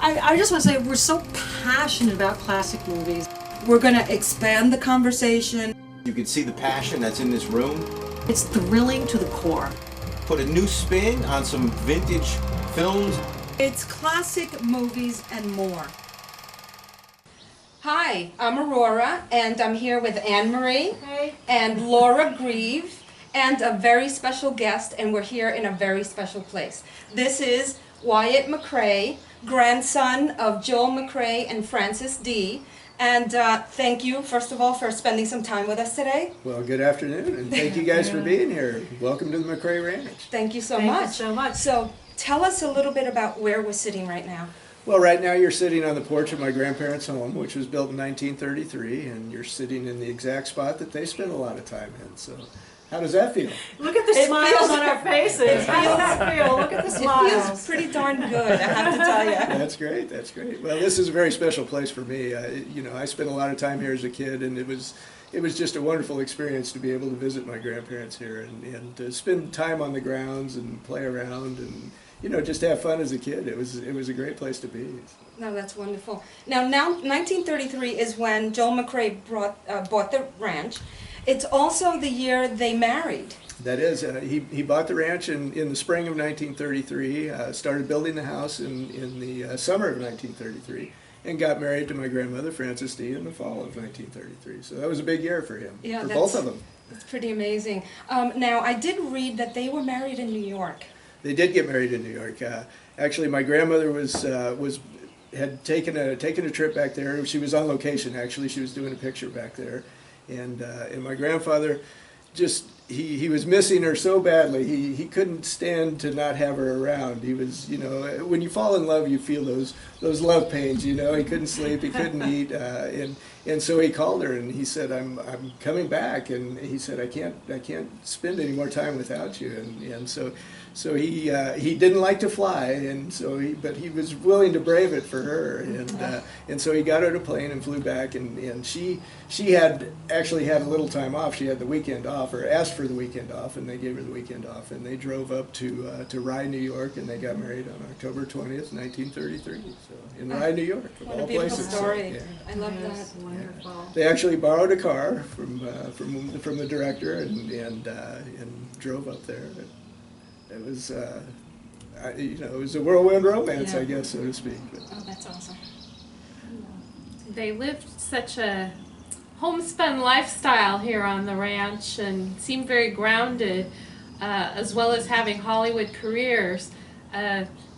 I just want to say we're so passionate about classic movies. We're going to expand the conversation. You can see the passion that's in this room. It's thrilling to the core. Put a new spin on some vintage films. It's classic movies and more. Hi, I'm Aurora, and I'm here with Annmarie Hey. and Laura Grieve, and a very special guest, and we're here in a very special place. This is Wyatt McCrea, grandson of Joel McCrea and Frances D. And thank you, first of all, for spending some time with us today. Well, good afternoon, and thank you guys for being here. Welcome to the McCrea Ranch. Thank you so Thank much. you so much. So tell us a little bit about where we're sitting right now. Well, right now you're sitting on the porch of my grandparents' home, which was built in 1933, and you're sitting in the exact spot that they spent a lot of time in. So, how does that feel? Look at the smiles on our faces. How does that feel? Look at the It smiles. feels pretty darn good, I have to tell you. That's great. That's great. Well, this is a very special place for me. I spent a lot of time here as a kid, and it was just a wonderful experience to be able to visit my grandparents here and to spend time on the grounds and play around and just have fun as a kid. It was a great place to be. No, that's wonderful. Now 1933 is when Joel McCrea bought the ranch. It's also the year they married. That is, he bought the ranch in the spring of 1933, started building the house in the summer of 1933, and got married to my grandmother, Frances D., in the fall of 1933. So that was a big year for him, for both of them. That's pretty amazing. Now, I did read that they were married in New York. They did get married in New York. Actually, my grandmother had taken a trip back there. She was on location, actually. She was doing a picture back there. And my grandfather he was missing her so badly. He couldn't stand to not have her around. He was, when you fall in love, you feel those love pains. He couldn't sleep, he couldn't eat, and so he called her and he said, "I'm coming back." And he said, "I can't spend any more time without you." And so he didn't like to fly, but he was willing to brave it for her, and so he got on a plane and flew back, and she had actually had a little time off. She had the weekend off, or asked for the weekend off, and they gave her the weekend off, and they drove up to Rye, New York, and they got married on October 20th, 1933. So in Rye, New York, of all What a beautiful places. story. Yeah. I love Yes, that. wonderful. They actually borrowed a car from the director and drove up there. It was it was a whirlwind romance, Yeah. I guess, so to speak. But. Oh, that's awesome. They lived such a homespun lifestyle here on the ranch and seemed very grounded, as well as having Hollywood careers.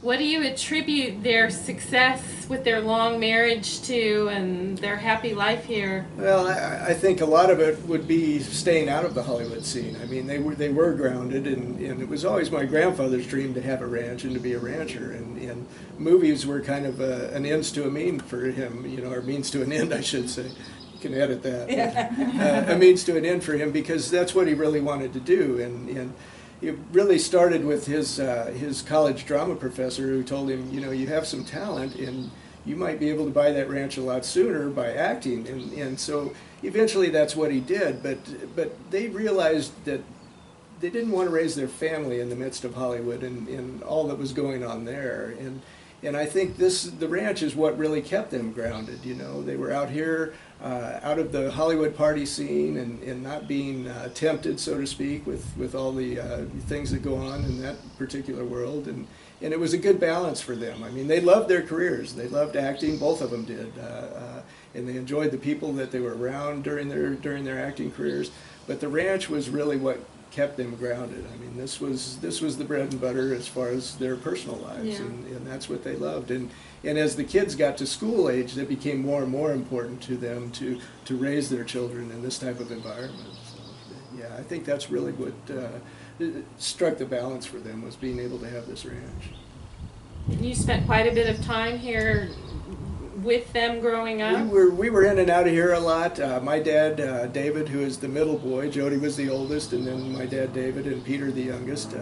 What do you attribute their success with their long marriage to and their happy life here? Well, I think a lot of it would be staying out of the Hollywood scene. I mean, they were grounded, and it was always my grandfather's dream to have a ranch and to be a rancher, and movies were kind of an ends to a mean for him, or means to an end, I should say. You can edit that. Yeah. A means to an end for him, because that's what he really wanted to do, and it really started with his college drama professor, who told him, you have some talent and you might be able to buy that ranch a lot sooner by acting, and so eventually that's what he did. But they realized that they didn't want to raise their family in the midst of Hollywood and all that was going on there, and I think the ranch is what really kept them grounded. They were out here, out of the Hollywood party scene, and not being tempted, so to speak, with all the things that go on in that particular world, and it was a good balance for them. I mean, they loved their careers. They loved acting. Both of them did, and they enjoyed the people that they were around during their acting careers. But the ranch was really what kept them grounded. I mean, this was the bread and butter as far as their personal lives, Yeah. and that's what they loved. And as the kids got to school age, that became more and more important to them to raise their children in this type of environment. So, yeah, I think that's really what struck the balance for them, was being able to have this ranch. You spent quite a bit of time here with them growing up? We were in and out of here a lot. My dad, David, who is the middle boy, Jody was the oldest, and then my dad, David, and Peter, the youngest.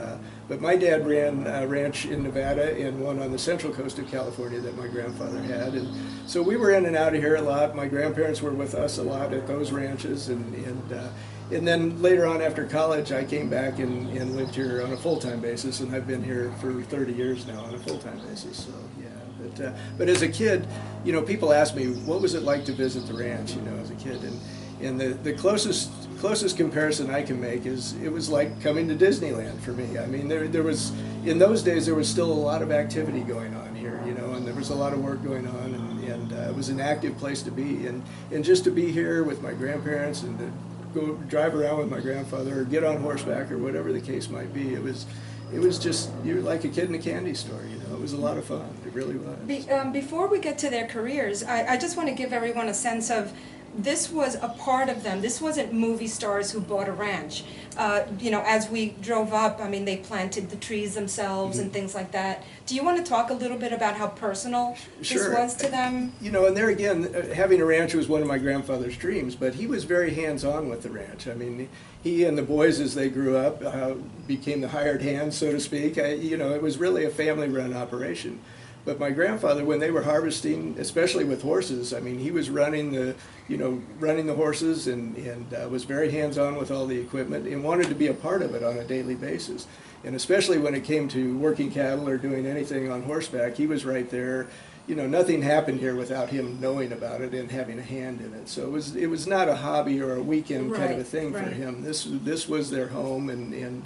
But my dad ran a ranch in Nevada and one on the central coast of California that my grandfather had. And so we were in and out of here a lot. My grandparents were with us a lot at those ranches, and and then later on after college, I came back and lived here on a full-time basis, and I've been here for 30 years now on a full-time basis. So yeah, but as a kid, you know, people ask me, what was it like to visit the ranch, you know, as a kid, and the closest comparison I can make is it was like coming to Disneyland for me. I mean, there was, in those days, there was still a lot of activity going on here, you know, and there was a lot of work going on, and it was an active place to be, and just to be here with my grandparents and to go drive around with my grandfather or get on horseback or whatever the case might be, it was just, you're like a kid in a candy store, you know. It was a lot of fun. It really was. Before we get to their careers, I just want to give everyone a sense of this was a part of them. This wasn't movie stars who bought a ranch. You know, as we drove up, I mean, they planted the trees themselves and things like that. Do you want to talk a little bit about how personal this was to them? You know, and there again, having a ranch was one of my grandfather's dreams, but he was very hands-on with the ranch. I mean, he and the boys, as they grew up, became the hired hands, so to speak. You know, it was really a family-run operation. But my grandfather, when they were harvesting, especially with horses, I mean, he was running the horses and was very hands-on with all the equipment and wanted to be a part of it on a daily basis. And especially when it came to working cattle or doing anything on horseback, he was right there. You know, nothing happened here without him knowing about it and having a hand in it. So it was not a hobby or a weekend kind of a thing for him. This was their home, and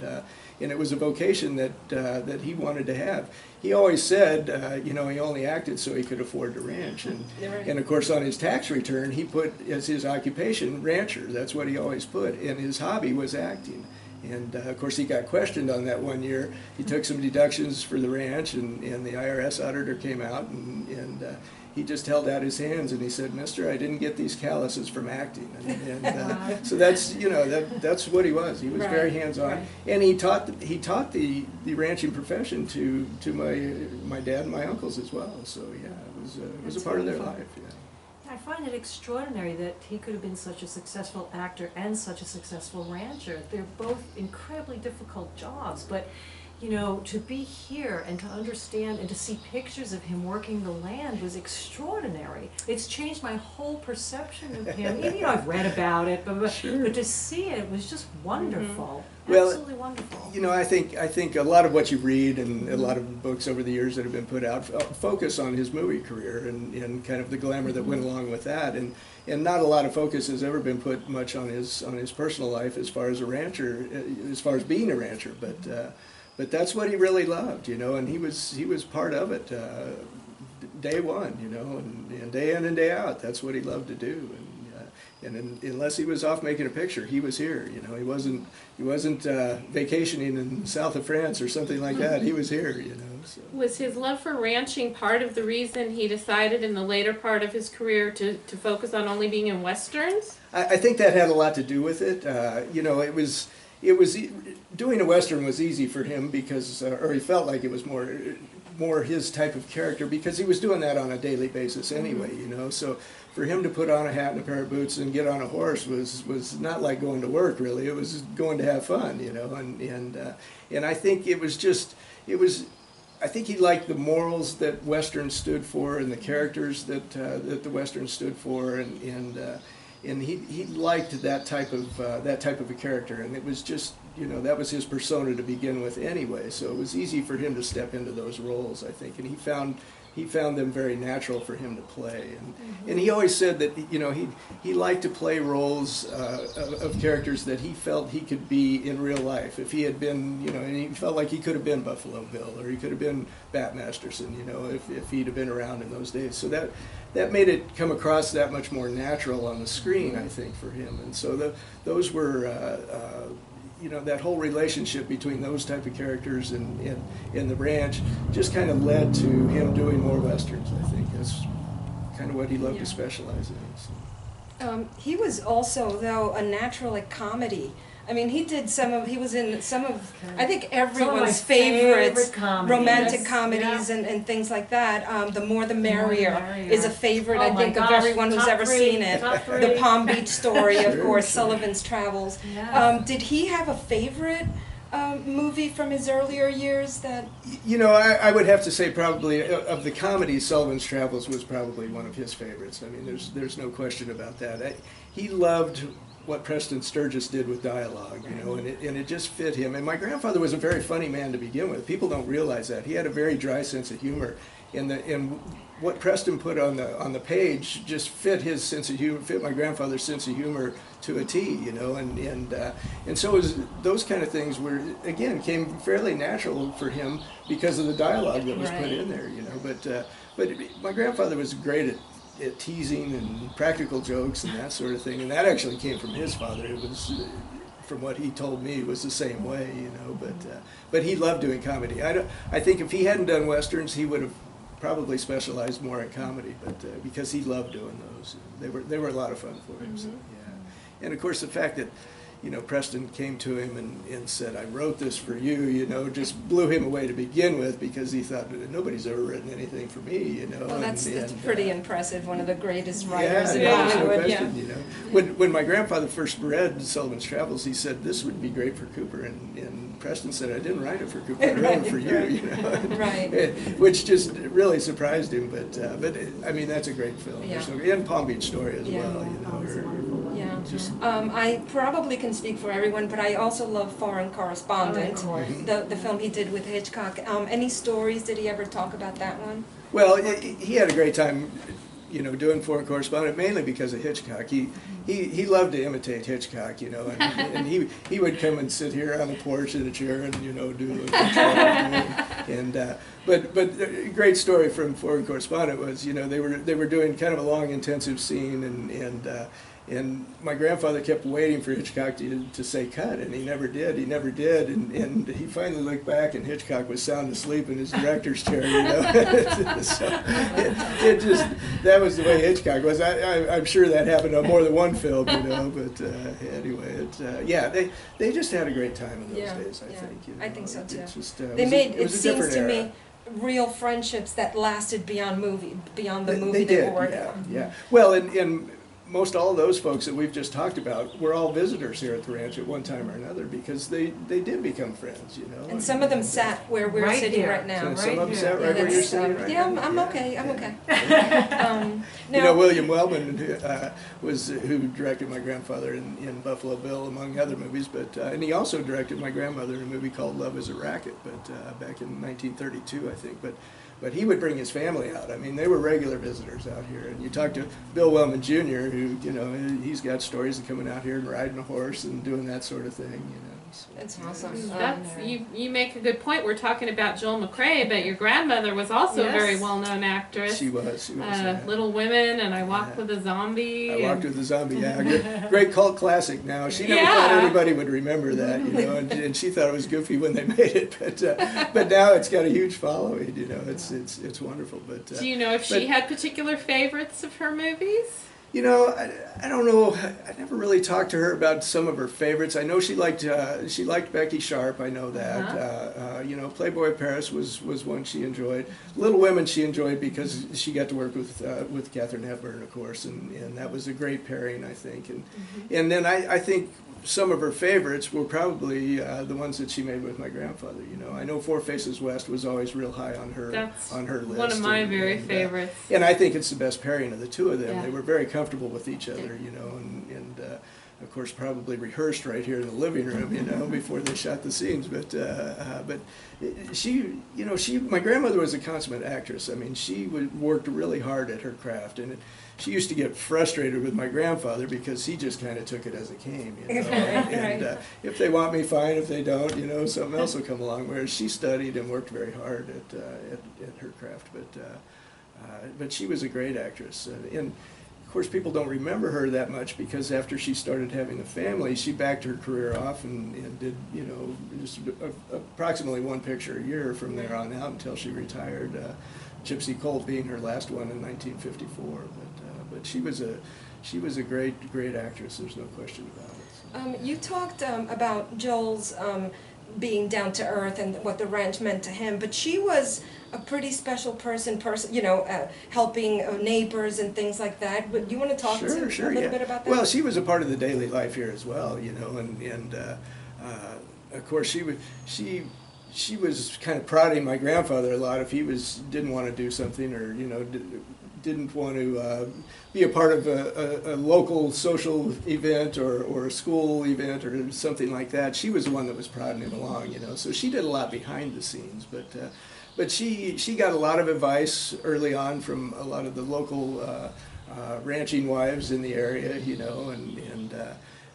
it was a vocation that he wanted to have. He always said, you know, he only acted so he could afford the ranch, and of course on his tax return he put as his occupation rancher. That's what he always put, and his hobby was acting. And of course he got questioned on that one year. He took some deductions for the ranch, and the IRS auditor came out, and he just held out his hands and he said, "Mister, I didn't get these calluses from acting." And so that's, you know, that's what he was. He was very hands-on, and he taught the ranching profession to my dad and my uncles as well. So yeah, it was a part of their life. Yeah. I find it extraordinary that he could have been such a successful actor and such a successful rancher. They're both incredibly difficult jobs, but you know, to be here and to understand and to see pictures of him working the land was extraordinary. It's changed my whole perception of him. Even, you know, I've read about it, but to see it was just wonderful. Well, absolutely wonderful. You know, I think a lot of what you read and a lot of books over the years that have been put out focus on his movie career and kind of the glamour that went along with that, and not a lot of focus has ever been put much on his personal life as far as a rancher, as far as being a rancher, but that's what he really loved, you know, and he was part of it day one, you know, and day in and day out. That's what he loved to do, and unless he was off making a picture, he was here. You know, he wasn't vacationing in the south of France or something like that. He was here, you know. So. Was his love for ranching part of the reason he decided in the later part of his career to focus on only being in Westerns? I think that had a lot to do with it. You know, it was doing a Western was easy for him because, or he felt like it was more his type of character because he was doing that on a daily basis anyway, you know. So for him to put on a hat and a pair of boots and get on a horse was not like going to work really. It was going to have fun, you know. And I think I think he liked the morals that Western stood for and the characters that the Western stood for, and he liked that type of a character, and it was just, you know, that was his persona to begin with anyway. So it was easy for him to step into those roles, I think, and he found them very natural for him to play. And he always said that, you know, he liked to play roles of characters that he felt he could be in real life. If he had been, you know, and he felt like he could have been Buffalo Bill or he could have been Bat Masterson, you know, if he'd have been around in those days. So that made it come across that much more natural on the screen, I think, for him. And so those were, you know, that whole relationship between those type of characters and the ranch just kind of led to him doing more Westerns, I think. That's kind of what he loved to specialize in. So. He was also, though, a natural at comedy. I mean, he was in some of, I think, everyone's favorite romantic comedies and things like that. The More the Merrier is a favorite, I think, of everyone who's ever seen it. The Palm Beach Story, of course, Sullivan's Travels. Yeah. Did he have a favorite movie from his earlier years that? You know, I would have to say probably of the comedies, Sullivan's Travels was probably one of his favorites. I mean, there's no question about that. He loved what Preston Sturgis did with dialogue, you know, and it just fit him. And my grandfather was a very funny man to begin with. People don't realize that. He had a very dry sense of humor, and what Preston put on the page just fit his sense of humor, fit my grandfather's sense of humor to a T, you know, and so it was, those kind of things were, again, came fairly natural for him because of the dialogue that was put in there, you know. But my grandfather was great at teasing and practical jokes and that sort of thing, and that actually came from his father. It was, from what he told me, it was the same way, you know. But he loved doing comedy. I think if he hadn't done westerns, he would have probably specialized more in comedy, but because he loved doing those, they were a lot of fun for him. So, yeah. And of course, the fact that, you know, Preston came to him and said, "I wrote this for you," you know, just blew him away to begin with, because he thought, nobody's ever written anything for me, you know. Well, that's pretty impressive. One of the greatest writers in no Hollywood. question, you know. When my grandfather first read Sullivan's Travels, he said, "This would be great for Cooper," and Preston said, "I didn't write it for Cooper, I wrote it for you," you know. Right. Which just really surprised him, but I mean, that's a great film. Yeah. And Palm Beach Story as well, you know. Yeah. Just, I probably can speak for everyone, but I also love Foreign Correspondent, the film he did with Hitchcock. Any stories? Did he ever talk about that one? well, he had a great time, you know, doing Foreign Correspondent, mainly because of Hitchcock. He loved to imitate Hitchcock, you know, and he would come and sit here on the porch in a chair and, you know, do but a great story from Foreign Correspondent was, you know, they were doing kind of a long, intensive scene, and my grandfather kept waiting for Hitchcock to say cut, and he never did, and he finally looked back, and Hitchcock was sound asleep in his director's chair, you know. So it just, that was the way Hitchcock was. I'm sure that happened on more than one film, you know, but anyway, yeah, they just had a great time in those days, I think. You know? I think so too. Just, They made, it was a seems different to era. me, real friendships that lasted beyond the movie They they did, were working yeah, on. yeah. Well, and most all of those folks that we've just talked about were all visitors here at the ranch at one time or another, because they did become friends, you know. And some of them sat where we're Right sitting here. right now. And some of them here. sat right where you're That's, sitting right yeah, now. I'm okay. I'm okay. You Now, know, William Wellman who directed my grandfather in Buffalo Bill, among other movies, but and he also directed my grandmother in a movie called Love Is a Racket, but back in 1932, I think. But he would bring his family out. I mean, they were regular visitors out here. And you talk to Bill Wellman Jr., who, you know, he's got stories of coming out here and riding a horse and doing that sort of thing, you know. So. that's awesome. That's, you make a good point. We're talking about Joel McCrea, but your grandmother was also a very Yes. well-known actress. She was. Yeah. Little Women and I Walked with a Zombie. I Walked with the Zombie, yeah. Great cult classic now. She never thought anybody would remember that, you know, and she thought it was goofy when they made it, but now it's got a huge following, you know. It's wonderful. But Do you know if she had particular favorites of her movies? you know, I don't know. I never really talked to her about some of her favorites. I know she liked Becky Sharp. I know that. You know, Playboy Paris was one she enjoyed. Little Women she enjoyed because she got to work with Katharine Hepburn, of course, and that was a great pairing, I think. And then I think some of her favorites were probably the ones that she made with my grandfather. You know, I know Four Faces West was always real high on her list. One of my very favorites. And I think it's the best pairing of the two of them. Yeah. They were very comfortable with each other, you know, and of course probably rehearsed right here in the living room, you know, before they shot the scenes. But she, you know, my grandmother was a consummate actress. I mean, she worked really hard at her craft, and she used to get frustrated with my grandfather because he just kind of took it as it came, you know. And if they want me, fine. If they don't, you know, something else will come along. Whereas she studied and worked very hard at her craft. But she was a great actress, and of course people don't remember her that much because after she started having a family, she backed her career off and did, you know, just approximately one picture a year from there on out until she retired. Gypsy Colt being her last one in 1954, but she was a great actress. There's no question about it. So. You talked about Joel's being down to earth and what the ranch meant to him, but she was a pretty special person, you know, helping neighbors and things like that. But do you want to talk a little bit about that? Well, she was a part of the daily life here as well, you know, and of course she was kind of prodding my grandfather a lot if he didn't want to do something, or, you know, didn't want to be a part of a local social event or a school event or something like that. She was the one that was prodding him along, you know. So she did a lot behind the scenes, but she got a lot of advice early on from a lot of the local ranching wives in the area, you know, and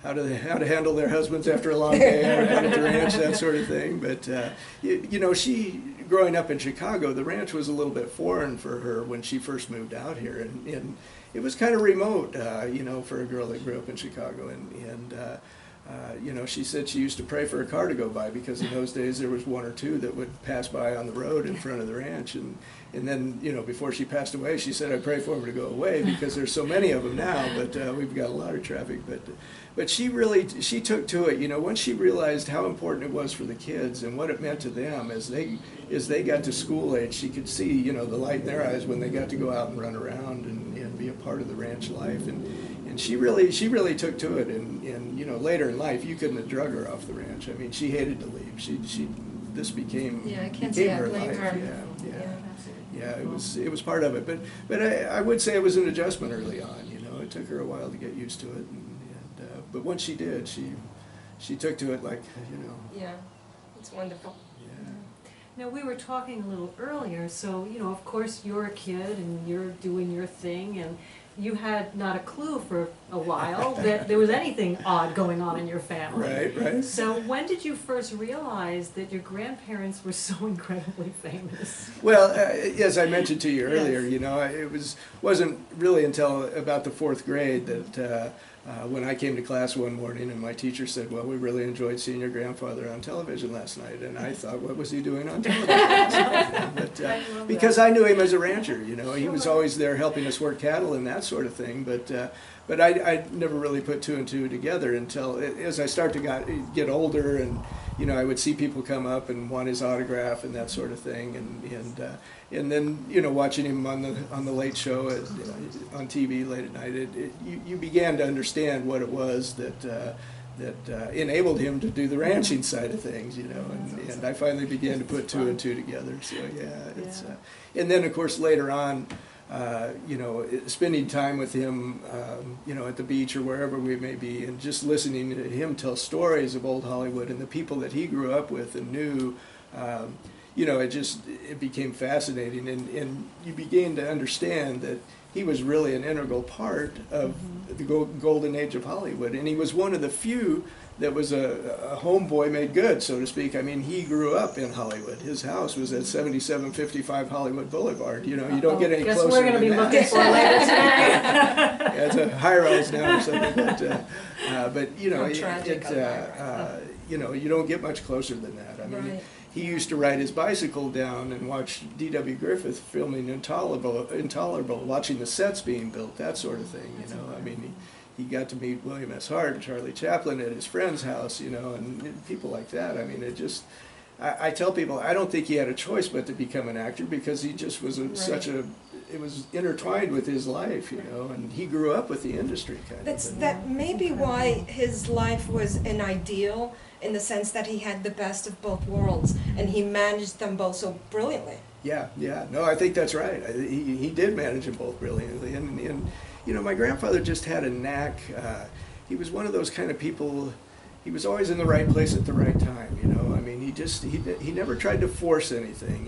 how to handle their husbands after a long day at the ranch, that sort of thing. But you know, she, growing up in Chicago, the ranch was a little bit foreign for her when she first moved out here, and it was kind of remote, you know, for a girl that grew up in Chicago. And you know, she said she used to pray for a car to go by, because in those days there was one or two that would pass by on the road in front of the ranch. And then, you know, before she passed away, she said, I pray for them to go away because there's so many of them now, but we've got a lot of traffic. But she took to it, you know, once she realized how important it was for the kids and what it meant to them as they got to school age. She could see, you know, the light in their eyes when they got to go out and run around and be a part of the ranch life. And she really took to it. And you know, later in life, you couldn't have drug her off the ranch. I mean, she hated to leave. This became I can't say I her blame life. her. Yeah, it was part of it. But I would say it was an adjustment early on. You know, it took her a while to get used to it. But once she did, she took to it like, you know. Yeah, it's wonderful. Yeah. Now, we were talking a little earlier, so, you know, of course, you're a kid and you're doing your thing, and you had not a clue for a while that there was anything odd going on in your family. Right. So when did you first realize that your grandparents were so incredibly famous? Well, as I mentioned to you earlier, Yes. you know, it wasn't really until about the 4th grade that when I came to class one morning and my teacher said, well, we really enjoyed seeing your grandfather on television last night. And I thought, what was he doing on television last night? But, because I knew him as a rancher, you know, he was always there helping us work cattle and that sort of thing. But I never really put two and two together until, as I start to get older, and you know, I would see people come up and want his autograph and that sort of thing, and then, you know, watching him on the Late Show on TV late at night, you began to understand what it was that enabled him to do the ranching side of things, you know, and I finally began to put two and two together. So it's and then of course later on, you know, spending time with him, you know, at the beach or wherever we may be, and just listening to him tell stories of old Hollywood and the people that he grew up with and knew, you know, it became fascinating, and you began to understand that he was really an integral part of the golden age of Hollywood, and he was one of the few that was a homeboy made good, so to speak. I mean, he grew up in Hollywood. His house was at 7755 Hollywood Boulevard. You know, you don't get any Guess closer we're going to be than looking that. for later today. Yeah, it's a high rise now or something, but you know, How tragic of high-rise. you know, you don't get much closer than that. I mean, Right. he used to ride his bicycle down and watch D.W. Griffith filming Intolerable, watching the sets being built, that sort of thing. You know, I mean, he got to meet William S. Hart and Charlie Chaplin at his friend's house, you know, and people like that. I mean, it just, I tell people, I don't think he had a choice but to become an actor, because he just was it was intertwined with his life, you know, and he grew up with the industry kind of. That may be why his life was an ideal, in the sense that he had the best of both worlds, and he managed them both so brilliantly. Yeah, no, I think that's right. He did manage them both brilliantly, and you know, my grandfather just had a knack. He was one of those kind of people. He was always in the right place at the right time. You know, I mean, he never tried to force anything.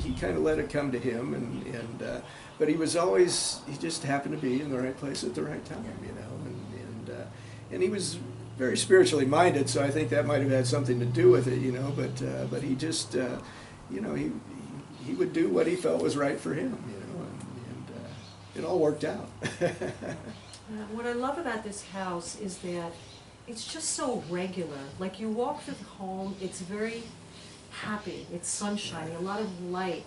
He kind of let it come to him, but he just happened to be in the right place at the right time. You know, and he was very spiritually minded, so I think that might have had something to do with it. You know, but he just you know, he would do what he felt was right for him. You know, and it all worked out. What I love about this house is that it's just so regular. Like, you walk through the home, it's very happy, it's sunshiny, a lot of light.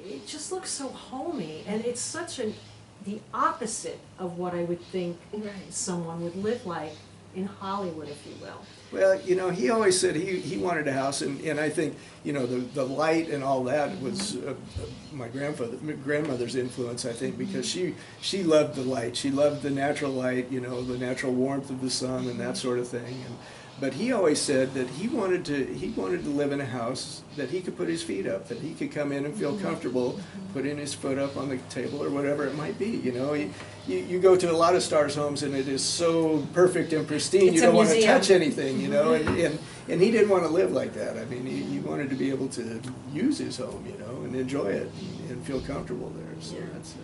It just looks so homey, and it's such the opposite of what I would think someone would live like in Hollywood, if you will. Well, you know, he always said he wanted a house, and I think, you know, the light and all that was my grandmother's influence, I think, because she loved the light. She loved the natural light, you know, the natural warmth of the sun and that sort of thing. But he always said that he wanted to live in a house that he could put his feet up, that he could come in and feel comfortable, putting his foot up on the table or whatever it might be. You know, you go to a lot of stars' homes and it is so perfect and pristine, you don't want to touch anything. You know, and he didn't want to live like that. I mean, he wanted to be able to use his home, you know, and enjoy it and feel comfortable there. So that's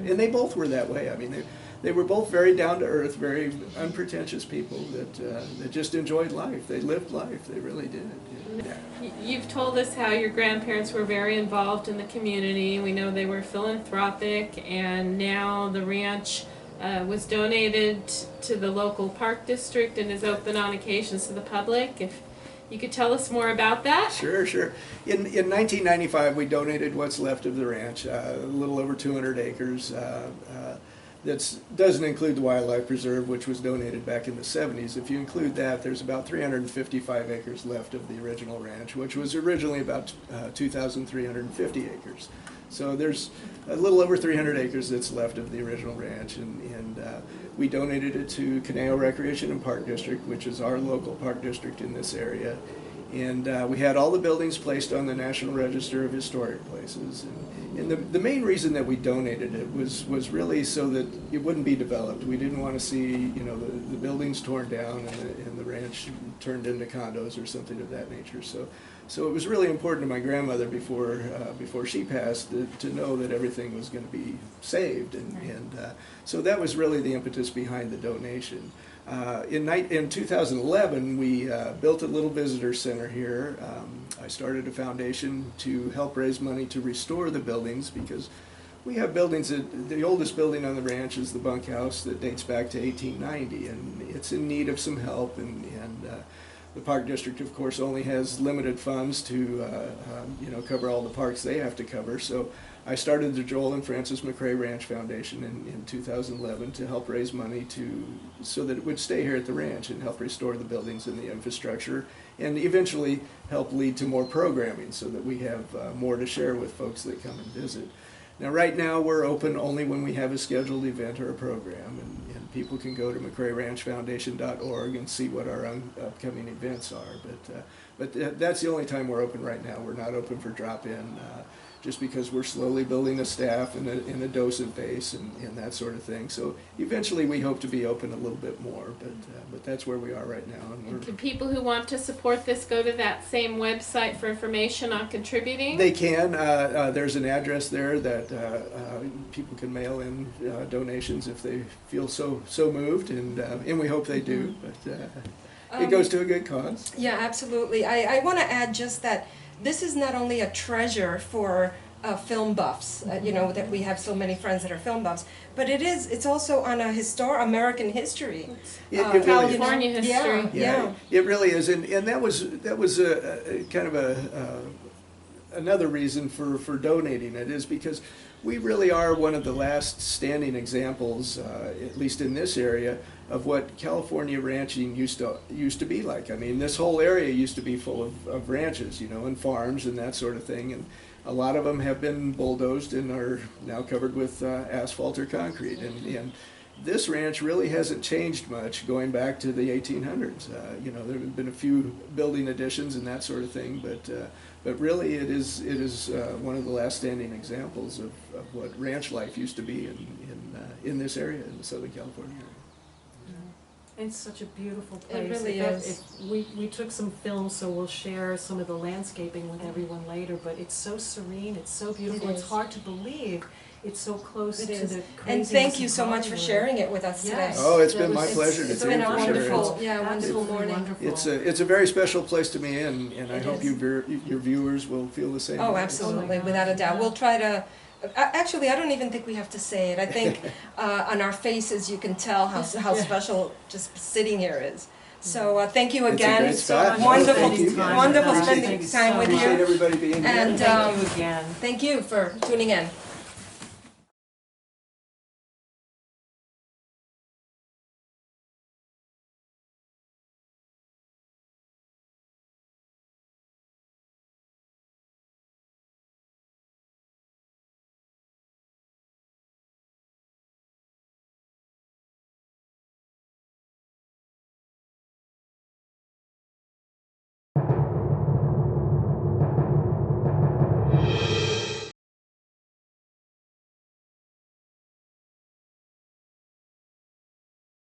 and they both were that way. I mean, they were both very down to earth, very unpretentious people that just enjoyed life. They lived life. They really did. Yeah. You've told us how your grandparents were very involved in the community. We know they were philanthropic, and now the ranch was donated to the local park district and is open on occasions to the public. If you could tell us more about that? Sure. In 1995, we donated what's left of the ranch, a little over 200 acres. That doesn't include the wildlife preserve, which was donated back in the 70s. If you include that, there's about 355 acres left of the original ranch, which was originally about 2,350 acres. So there's a little over 300 acres that's left of the original ranch, and we donated it to Conejo Recreation and Park District, which is our local park district in this area. And we had all the buildings placed on the National Register of Historic Places. And the main reason that we donated it was really so that it wouldn't be developed. We didn't want to see, you know, the buildings torn down and the ranch turned into condos or something of that nature. So it was really important to my grandmother before she passed to know that everything was going to be saved. And so that was really the impetus behind the donation. In 2011, we built a little visitor center here. I started a foundation to help raise money to restore the buildings, because we have buildings the oldest building on the ranch is the bunkhouse that dates back to 1890, and it's in need of some help. And the Park District, of course, only has limited funds to you know, cover all the parks they have to cover. So I started the Joel and Frances McCrea Ranch Foundation in 2011 to help raise money so that it would stay here at the ranch and help restore the buildings and the infrastructure, and eventually help lead to more programming so that we have more to share with folks that come and visit. Now, right now, we're open only when we have a scheduled event or a program, and people can go to McCreaRanchFoundation.org and see what our upcoming events are. But that's the only time we're open right now. We're not open for drop-in, just because we're slowly building a staff and a docent base and that sort of thing. So eventually we hope to be open a little bit more, but that's where we are right now. And can people who want to support this go to that same website for information on contributing? They can. There's an address there that people can mail in donations if they feel so moved, and we hope they do. But it goes to a good cause. Yeah, absolutely. I want to add just that this is not only a treasure for film buffs, you know, that we have so many friends that are film buffs, but it's also on American history. California history. Yeah. It really is, and that was a kind of another reason for donating it, is because we really are one of the last standing examples, at least in this area, of what California ranching used to be like. I mean, this whole area used to be full of ranches, you know, and farms and that sort of thing, and a lot of them have been bulldozed and are now covered with asphalt or concrete. And this ranch really hasn't changed much going back to the 1800s. You know, there have been a few building additions and that sort of thing, but really it is one of the last standing examples of what ranch life used to be in this area, in the Southern California area. It's such a beautiful place. It really is. We took some film, so we'll share some of the landscaping with everyone later, but it's so serene, it's so beautiful, it's hard to believe it's so close to the craziness. And thank you so much for sharing it with us today. Oh, it's been my pleasure to It's been a wonderful, wonderful morning. Wonderful. It's a very special place to me, and I hope your viewers will feel the same. Oh, absolutely, without a doubt. We'll try to. Actually, I don't even think we have to say it. I think on our faces you can tell how special just sitting here is. So thank you again. It's a great spot. Wonderful spending time with you. Appreciate everybody being here. And thank you again. Thank you for tuning in.